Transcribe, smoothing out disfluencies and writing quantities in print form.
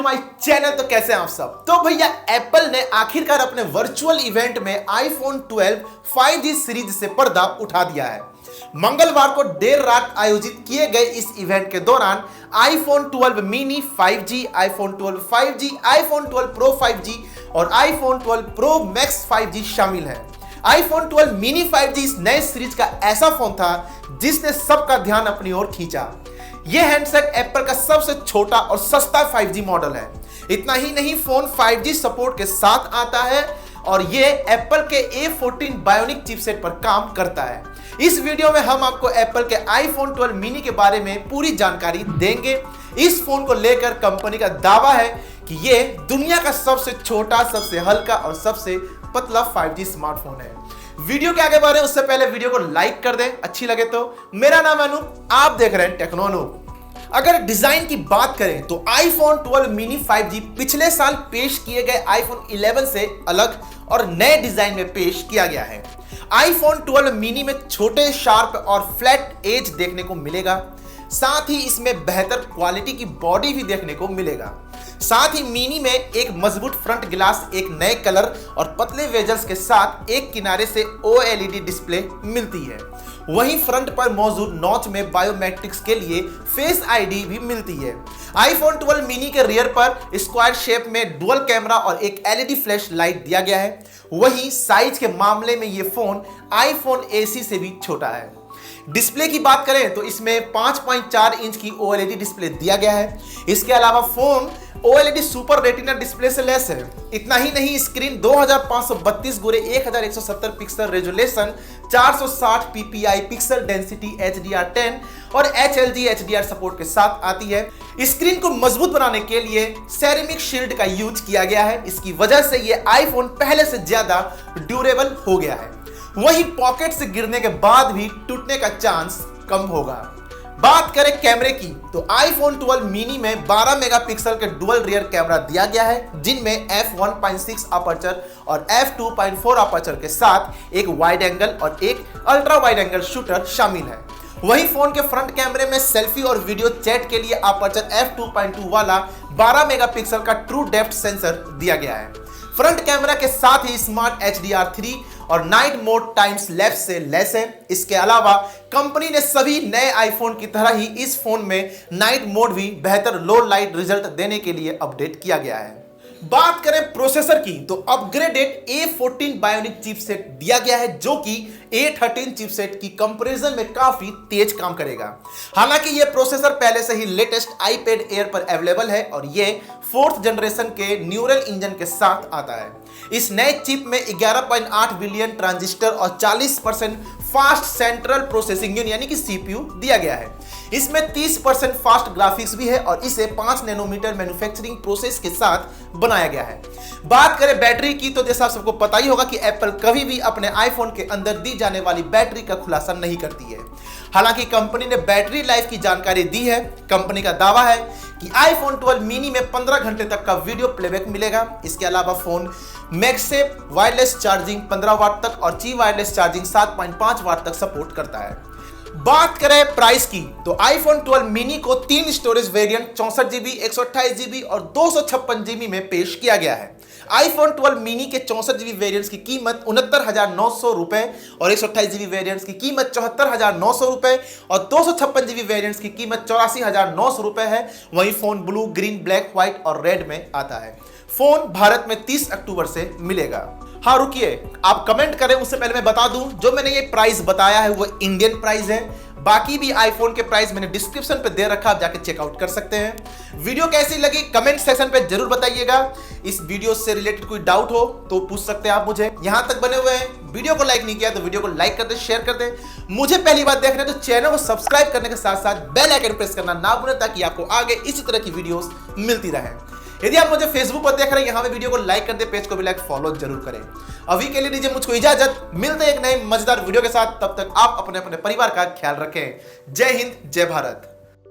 To my channel. तो कैसे हैं आप सब। तो भैया एप्पल ने आखिरकार अपने वर्चुअल इवेंट में आईफोन 12 5G सीरीज से पर्दा उठा दिया है। मंगलवार को देर रात आयोजित किए गए इस इवेंट के दौरान iPhone 12 mini 5G, iPhone 12 5G, iPhone 12 pro 5G और आईफोन 12 प्रो मैक्स 5G शामिल है। आईफोन 12 मिनी 5G इस नए सीरीज का ऐसा फोन था जिसने सबका ध्यान अपनी ओर खींचा। यह हैंडसेट एप्पल का सबसे छोटा और सस्ता 5G मॉडल है। इतना ही नहीं, फोन 5G सपोर्ट के साथ आता है और यह एप्पल के A14 बायोनिक चिपसेट पर काम करता है। इस वीडियो में हम आपको एप्पल के आईफोन 12 मिनी के बारे में पूरी जानकारी देंगे। इस फोन को लेकर कंपनी का दावा है कि यह दुनिया का सबसे छोटा, सबसे हल्का और सबसे पतला 5G स्मार्टफोन है। वीडियो के आगे बढ़े उससे पहले वीडियो को लाइक कर दें अच्छी लगे तो। मेरा नाम है अनूप, आप देख रहे हैं टेक्नोनूप। अगर डिजाइन की बात करें तो आईफोन 12 मिनी 5G पिछले साल पेश किए गए आईफोन 11 से अलग और नए डिजाइन में पेश किया गया है। आईफोन 12 मिनी में छोटे, शार्प और फ्लैट एज देखने को मिलेगा। साथ ही इसमें बेहतर क्वालिटी की बॉडी भी देखने को मिलेगा। साथ ही मिनी में एक मजबूत फ्रंट ग्लास, एक नए कलर और पतले वेजल्स के साथ एक किनारे से OLED डिस्प्ले मिलती है। वहीं फ्रंट पर मौजूद नॉच में बायोमेट्रिक्स के लिए फेस आईडी भी मिलती है। आईफोन 12 मिनी के रियर पर स्क्वायर शेप में डुअल कैमरा और एक LED फ्लैश लाइट दिया गया है। वहीं साइज के मामले में यह फोन आईफोन SE से भी छोटा है। डिस्प्ले की बात करें तो इसमें 5.4 इंच की OLED डिस्प्ले दिया गया है। इसके अलावा phone OLED super retina display से लैस है। इतना ही नहीं, screen 2532 × 1170 pixel resolution, 460 ppi pixel density HDR10 और HLG HDR सपोर्ट के साथ आती है। स्क्रीन को मजबूत बनाने के लिए सेरेमिक शील्ड का यूज किया गया है। इसकी वजह से यह आईफोन पहले से ज्यादा ड्यूरेबल हो गया है। वहीं पॉकेट से गिरने के बाद भी टूटने का चांस कम होगा। बात करें कैमरे की तो आईफोन 12 मिनी में 12 मेगापिक्सल के डुअल रियर कैमरा दिया गया है, जिनमें f1.6 अपर्चर और f2.4 अपर्चर के साथ एक वाइड एंगल और एक अल्ट्रा वाइड एंगल शूटर शामिल है। वहीं फोन के फ्रंट कैमरे में सेल्फी और वीडियो चैट के लिए अपर्चर f2.2 वाला 12 मेगापिक्सल का ट्रू डेप्थ सेंसर दिया गया है। फ्रंट कैमरा के साथ ही स्मार्ट HDR3 और नाइट मोड टाइम्स लैप्स से लैस है। इसके अलावा कंपनी ने सभी नए आईफोन की तरह ही इस फोन में नाइट मोड भी बेहतर लो लाइट रिजल्ट देने के लिए अपडेट किया गया है। बात करें प्रोसेसर की तो अपग्रेडेड A14 बायोनिक चिपसेट दिया गया है, जो कि A13 चिपसेट की कंपैरिजन में काफी तेज काम करेगा। हालांकि यह प्रोसेसर पहले से ही लेटेस्ट आईपैड एयर पर अवेलेबल है और यह 4th जनरेशन के न्यूरल इंजन के साथ आता है। इस नए चिप में 11.8 बिलियन ट्रांजिस्टर और 40% फास्ट सेंट्रल प्रोसेसिंग यूनिट यानी कि CPU दिया गया है। इसमें 30% फास्ट ग्राफिक्स भी है और इसे 5 नैनोमीटर मैन्युफैक्चरिंग प्रोसेस के साथ बनाया गया है। बात करें बैटरी की तो जैसा आप सबको पता ही होगा कि एप्पल कभी भी अपने आईफोन के अंदर दी जाने वाली बैटरी का खुलासा नहीं करती है। हालांकि कंपनी ने बैटरी लाइफ की जानकारी दी है। कंपनी का दावा है कि आईफोन 12 मिनी में 15 घंटे तक का वीडियो प्लेबैक मिलेगा। इसके अलावा फोन मैगसेफ वायरलेस चार्जिंग 15 वाट तक और ची वायरलेस चार्जिंग 7.5 वाट तक सपोर्ट करता है। बात करें प्राइस की तो आईफोन 12 मिनी को 3 स्टोरेज वेरिएंट 64GB, 128GB और 256GB में पेश किया गया है। आईफोन 12 मिनी के 64GB वेरिएंट्स की कीमत 69,900 रुपए और 128GB वेरिएंट्स की कीमत 74,900 रुपए और 256GB वेरिएंट्स की कीमत 84,900 रुपए है। वहीं phone blue, green, black, white और रेड में आता है। फोन भारत में 30 अक्टूबर से मिलेगा। हाँ रुकिए, आप कमेंट करें उससे पहले मैं बता दूं, जो मैंने ये प्राइस बताया है वो इंडियन प्राइस है। बाकी भी आईफोन के प्राइस मैंने डिस्क्रिप्शन पे दे रखा, आप जाके चेकआउट कर सकते हैं। वीडियो कैसी लगी कमेंट सेक्शन पे जरूर बताइएगा। इस वीडियो से रिलेटेड कोई डाउट हो तो पूछ सकते हैं आप मुझे। यहां तक बने हुए हैं, वीडियो को लाइक नहीं किया तो वीडियो को लाइक कर दे, शेयर कर दे। मुझे पहली बार देख रहे हैं तो चैनल को सब्सक्राइब करने के साथ साथ बेल आइकन प्रेस करना ना भूलें, ताकि आपको आगे इसी तरह की वीडियोस मिलती रहे। यदि आप मुझे फेसबुक पर देख रहे हैं, यहाँ पे वीडियो को लाइक कर दे, पेज को भी लाइक फॉलो जरूर करें। अभी के लिए दीजिए मुझको इजाजत, मिलते हैं एक नए मजेदार वीडियो के साथ। तब तक आप अपने अपने परिवार का ख्याल रखें। जय हिंद, जय भारत।